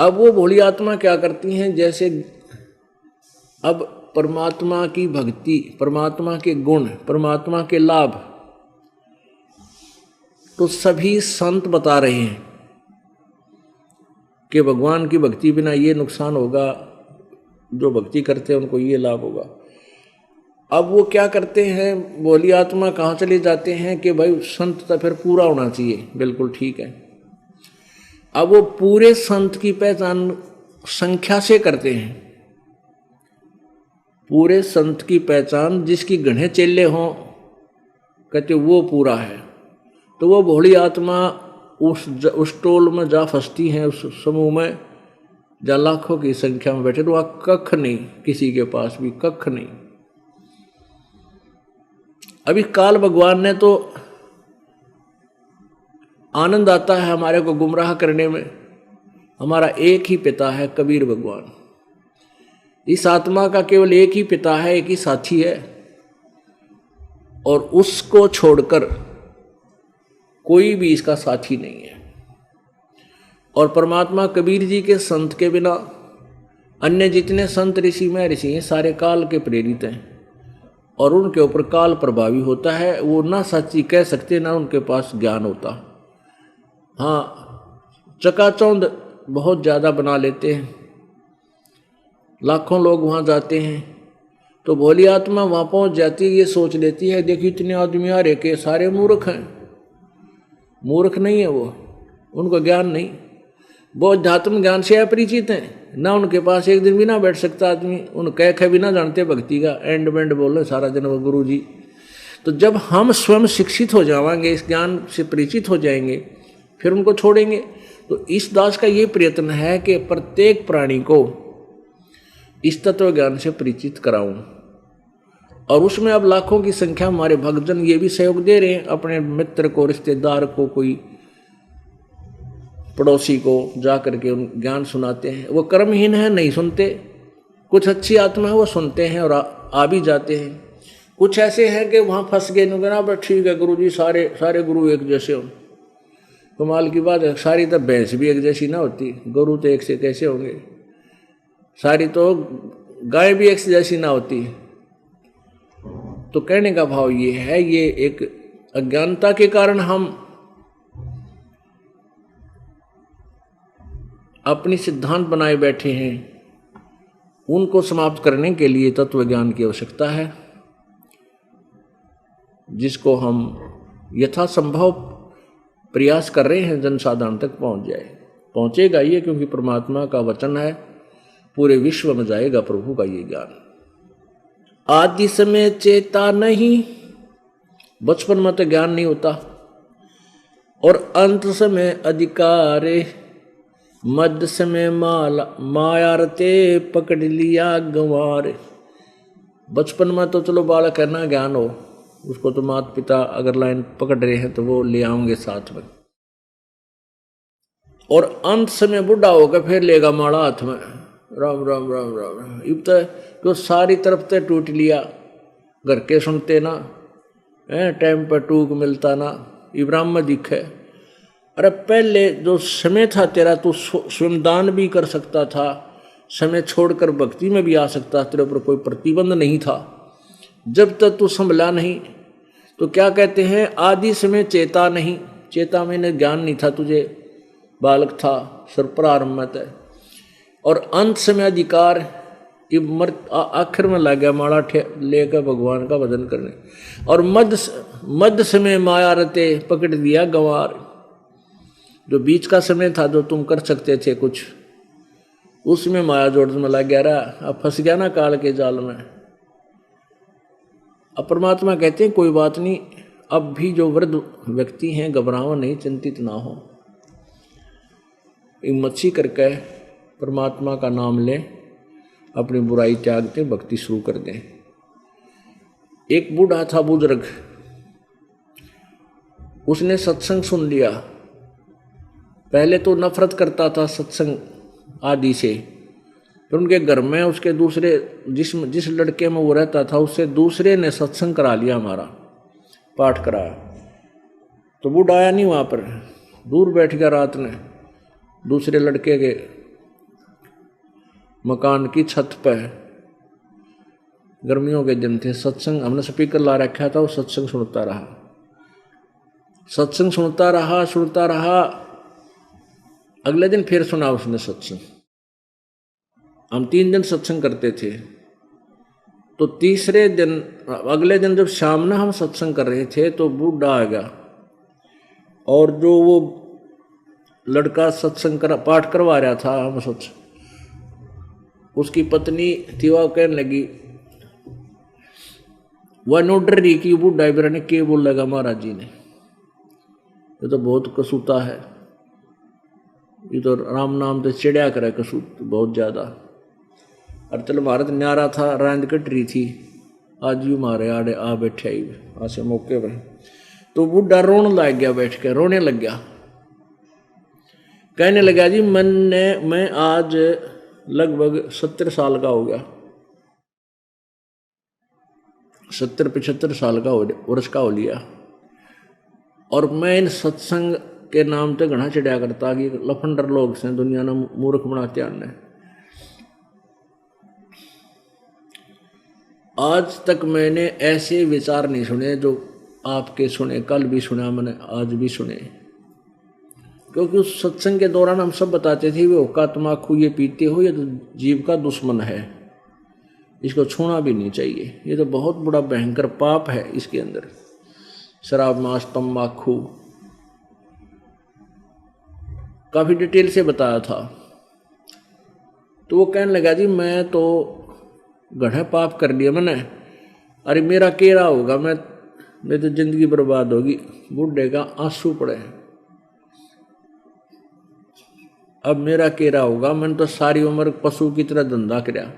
अब वो भोली आत्मा क्या करती हैं, जैसे अब परमात्मा की भक्ति, परमात्मा के गुण, परमात्मा के लाभ तो सभी संत बता रहे हैं कि भगवान की भक्ति बिना ये नुकसान होगा, जो भक्ति करते हैं उनको ये लाभ होगा। अब वो क्या करते हैं, भोली आत्मा कहाँ चले जाते हैं कि भाई संत तो फिर पूरा होना चाहिए, बिल्कुल ठीक है। अब वो पूरे संत की पहचान संख्या से करते हैं, पूरे संत की पहचान जिसकी घने चेले हों, कहते वो पूरा है। तो वो भोली आत्मा उस टोल में जा फंसती हैं, उस समूह में जहाँ लाखों की संख्या में बैठे, तो वहाँ कख नहीं, किसी के पास भी कख नहीं। अभी काल भगवान ने तो आनंद आता है हमारे को गुमराह करने में। हमारा एक ही पिता है, कबीर भगवान। इस आत्मा का केवल एक ही पिता है, एक ही साथी है, और उसको छोड़कर कोई भी इसका साथी नहीं है। और परमात्मा कबीर जी के संत के बिना अन्य जितने संत ऋषि महर्षि हैं सारे काल के प्रेरित हैं, और उनके ऊपर काल प्रभावी होता है। वो ना सच्ची कह सकते, ना उनके पास ज्ञान होता। हाँ, चकाचौंध बहुत ज़्यादा बना लेते हैं, लाखों लोग वहाँ जाते हैं, तो भोली आत्मा वहाँ पहुँच जाती है, ये सोच लेती है देखिए इतने आदमी आ रहे के सारे मूर्ख हैं। मूर्ख नहीं है वो, उनको ज्ञान नहीं, वो अध्यात्म ज्ञान से अपरिचित हैं ना, उनके पास एक दिन भी ना बैठ सकता आदमी, उन कह भी ना जानते भक्ति का, एंड बेंड बोल रहे सारा दिन वो गुरु जी। तो जब हम स्वयं शिक्षित हो जाएंगे, इस ज्ञान से परिचित हो जाएंगे, फिर उनको छोड़ेंगे। तो इस दास का ये प्रयत्न है कि प्रत्येक प्राणी को इस तत्व ज्ञान से परिचित कराऊं, और उसमें अब लाखों की संख्या हमारे भक्तजन ये भी सहयोग दे रहे हैं, अपने मित्र को, रिश्तेदार को, कोई पड़ोसी को जा करके उन ज्ञान सुनाते हैं। वो कर्महीन है, नहीं सुनते। कुछ अच्छी आत्मा है वो सुनते हैं और आ भी जाते हैं। कुछ ऐसे हैं कि वहाँ फंस गए, ना ठीक है गुरु जी, सारे गुरु एक जैसे हो। कमाल की बात है, सारी तो भैंस भी एक जैसी ना होती, गुरु तो एक से कैसे होंगे। सारी तो गाय भी एक से जैसी ना होती। तो कहने का भाव ये है, ये एक अज्ञानता के कारण हम अपनी सिद्धांत बनाए बैठे हैं, उनको समाप्त करने के लिए तत्व ज्ञान की आवश्यकता है, जिसको हम यथासंभव प्रयास कर रहे हैं जनसाधारण तक पहुंच जाए। पहुंचेगा ये, क्योंकि परमात्मा का वचन है, पूरे विश्व में जाएगा प्रभु का ये ज्ञान। आदि समय चेता नहीं, बचपन में तो ज्ञान नहीं होता, और अंत समय अधिकारे, मध्य समय माया रते पकड़ लिया गंवार। बचपन में तो चलो बालक है ना, ज्ञान हो, उसको तो माता पिता अगर लाइन पकड़ रहे हैं तो वो ले आएंगे साथ में, और अंत समय बुढ़ा होकर फिर लेगा माड़ा हाथ में, राम राम राम राम। इब तो सारी तरफ से टूट लिया, घर के सुनते ना, टाइम पर टूक मिलता ना, इब्राहिम में दिखे। अरे पहले जो समय था तेरा, तू स्वयं दान भी कर सकता था, समय छोड़कर भक्ति में भी आ सकता, तेरे ऊपर कोई प्रतिबंध नहीं था। जब तक तू संभला नहीं, तो क्या कहते हैं, आदि समय चेता नहीं, चेता में ज्ञान नहीं था तुझे, बालक था, प्रारंभ में था, और अंत समय अधिकार, आखिर में लग गया माड़ा लेकर भगवान का भजन करने, और मध्य समय माया रते पकड़ दिया गंवार। जो बीच का समय था, जो तुम कर सकते थे कुछ, उसमें माया जोड़ में लग गया रहा, अब फंस गया ना काल के जाल में। अब परमात्मा कहते हैं कोई बात नहीं, अब भी जो वृद्ध व्यक्ति हैं घबराओ नहीं, चिंतित ना हो, हिम्मत सी करके परमात्मा का नाम लें, अपनी बुराई त्याग दें, भक्ति शुरू कर दें। एक बूढ़ा था बुजुर्ग, उसने सत्संग सुन लिया। पहले तो नफरत करता था सत्संग आदि से, फिर उनके घर में उसके दूसरे जिस लड़के में वो रहता था, उससे दूसरे ने सत्संग करा लिया, हमारा पाठ कराया। तो बूढ़ा आया नहीं वहाँ पर, दूर बैठ गया रात में दूसरे लड़के के मकान की छत पे, गर्मियों के दिन थे, सत्संग हमने स्पीकर ला रखा था, वो सत्संग सुनता रहा, सत्संग सुनता रहा। अगले दिन फिर सुना उसने सत्संग। हम 3 दिन सत्संग करते थे, तो तीसरे दिन, अगले दिन जब शाम में हम सत्संग कर रहे थे तो बूढ़ा आ गया, और जो वो लड़का सत्संग पाठ करवा रहा था हम सत्संग, उसकी पत्नी थी, वह कहने लगी, वह नो डर रही कि बूढ़ा इब्रा ने क्या बोलेगा महाराज जी ने, ये तो बहुत कसूता है, ये तो राम नाम तो चिड़िया करे कसूत बहुत ज्यादा। और चल भारत न्यारा था, रांद कट रही थी, आज यू मारे आड़े आ बैठे ही ऐसे मौके पर। तो बूढ़ा रोने लग गया, बैठ के रोने लग गया, कहने लगा जी मैं आज लगभग 70 साल का हो गया, 70-75 साल का वर्ष का हो लिया, और मैं इन सत्संग के नाम पे घना चढ़िया करता कि लफंडर लोग से दुनिया ने मूर्ख बनाते आने। आज तक मैंने ऐसे विचार नहीं सुने जो आपके सुने, कल भी सुना मैंने, आज भी सुने, क्योंकि उस सत्संग के दौरान हम सब बताते थे, वो हुक्का तम्बाकू ये पीते हो, ये तो जीव का दुश्मन है, इसको छूना भी नहीं चाहिए, ये तो बहुत बड़ा भयंकर पाप है इसके अंदर, शराब मांस तम्बाकू, काफी डिटेल से बताया था। तो वो कहने लगा जी मैं तो गढ़ा पाप कर लिया मैंने, अरे मेरा केरा होगा, मेरी तो जिंदगी बर्बाद होगी। बूढ़े का आंसू पड़े, अब मेरा केरा होगा, मैंने तो सारी उम्र पशु की तरह धंधा कराया,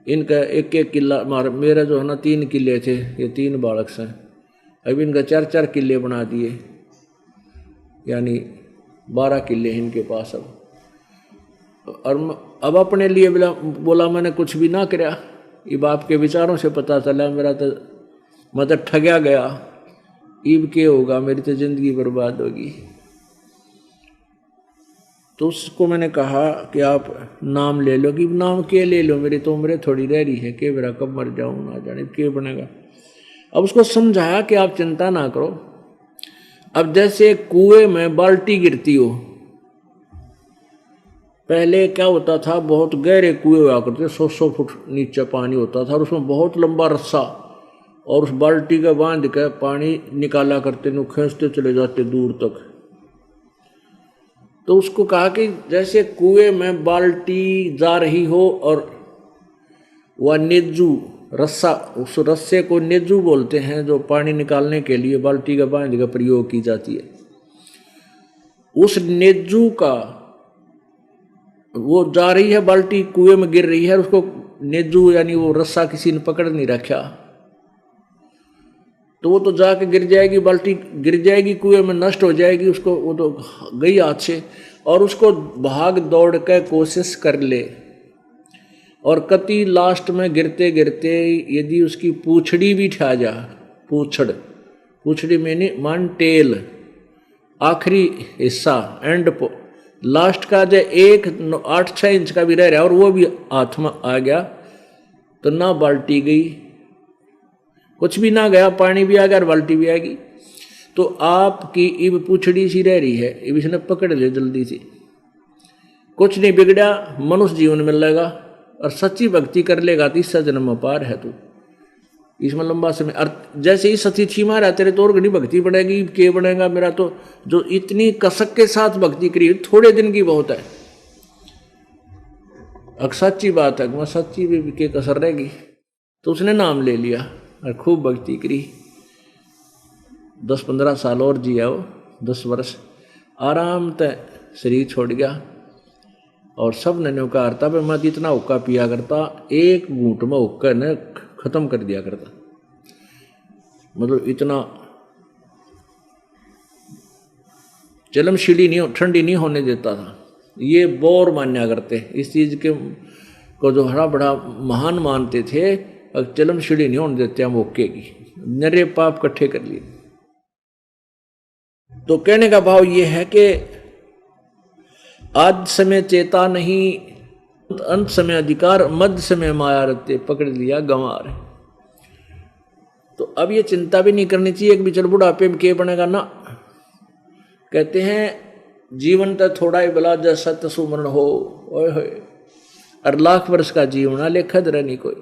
इनका 1-1 किला मार, मेरे जो है ना 3 किले थे, ये 3 बालक से, अब इनका 4-4 किले बना दिए, यानी 12 किले इनके पास अब। और अब अपने लिए बोला मैंने कुछ भी ना कराया, ये बाप के विचारों से पता चला मेरा तो मतलब ठगया गया, ईब के होगा, मेरी तो जिंदगी बर्बाद होगी। तो उसको मैंने कहा कि आप नाम ले लो, कि नाम के ले लो, मेरी तो उम्र थोड़ी रह रही है, के मेरा कब मर जाऊँ ना जाने के बनेगा। अब उसको समझाया कि आप चिंता ना करो, अब जैसे कुएं में बाल्टी गिरती हो, पहले क्या होता था, बहुत गहरे कुएं हुआ करते, 100-100 फुट नीचे पानी होता था, और उसमें बहुत लंबा रस्सा, और उस बाल्टी का बांध के पानी निकाला करते, नु खींचते चले जाते दूर तक। तो उसको कहा कि जैसे कुएं में बाल्टी जा रही हो, और वह नेजू रस्सा, उस रस्से को नेजू बोलते हैं, जो पानी निकालने के लिए बाल्टी का बांध का प्रयोग की जाती है, उस नेजू का वो जा रही है, बाल्टी कुएं में गिर रही है, उसको नेजू यानी वो रस्सा किसी ने पकड़ नहीं रखा, तो वो तो जाके गिर जाएगी, बाल्टी गिर जाएगी कुएं में, नष्ट हो जाएगी, उसको वो तो गई हाथ से। और उसको भाग दौड़ के कोशिश कर ले, और कति लास्ट में गिरते गिरते यदि उसकी पूछड़ी भी ठा जा, पूछड़ी में मान टेल, आखिरी हिस्सा एंड लास्ट का जो 8-6 इंच का भी रह रहा, और वो भी हाथ में आ गया, तो ना बाल्टी गई, कुछ भी ना गया, पानी भी आ गया और बाल्टी भी आ गई। तो आपकी इब पूछड़ी सी रह रही है, इब इसने पकड़ ले जल्दी से, कुछ नहीं बिगड़ा, मनुष्य जीवन मिलेगा, और सच्ची भक्ति कर लेगा तो इससे जन्म पार है तू, इसमें लंबा समय। और जैसे ही सतीथी मारा तेरे तो और घनी भक्ति बढ़ेगी, के बढ़ेगा मेरा तो, जो इतनी कसक के साथ भक्ति करी थोड़े दिन की बहुत है, सच्ची बात है, मैं सच्ची भी के कसर रहेगी। तो उसने नाम ले लिया और खूब भक्ति करी, 10-15 साल और जिया वो, 10 वर्ष आराम से शरीर छोड़ गया। और सब ने न्योकार था, मैं इतना हुक्का पिया करता, एक घूंट में हुक्का ने खत्म कर दिया करता, मतलब इतना चलम शीली नहीं, ठंडी नहीं होने देता था। ये बोर मान्या करते इस चीज के को, जो बड़ा बड़ा महान मानते थे, चलम शीली नहीं होने देते हम हुक्के की, नरे पाप इकट्ठे कर लिए। तो कहने का भाव ये है कि आज समय चेता नहीं, अंत समय अधिकार, मध्य समय माया रत्ते, पकड़ लिया गंवार। तो अब ये चिंता भी नहीं करनी चाहिए कि बिचर बुढ़ापे में के बनेगा ना। कहते हैं जीवन तो थोड़ा ही भला, जैसा सुमरण हो, ओए होए, और लाख वर्ष का जीवन लेखा दर नहीं कोई।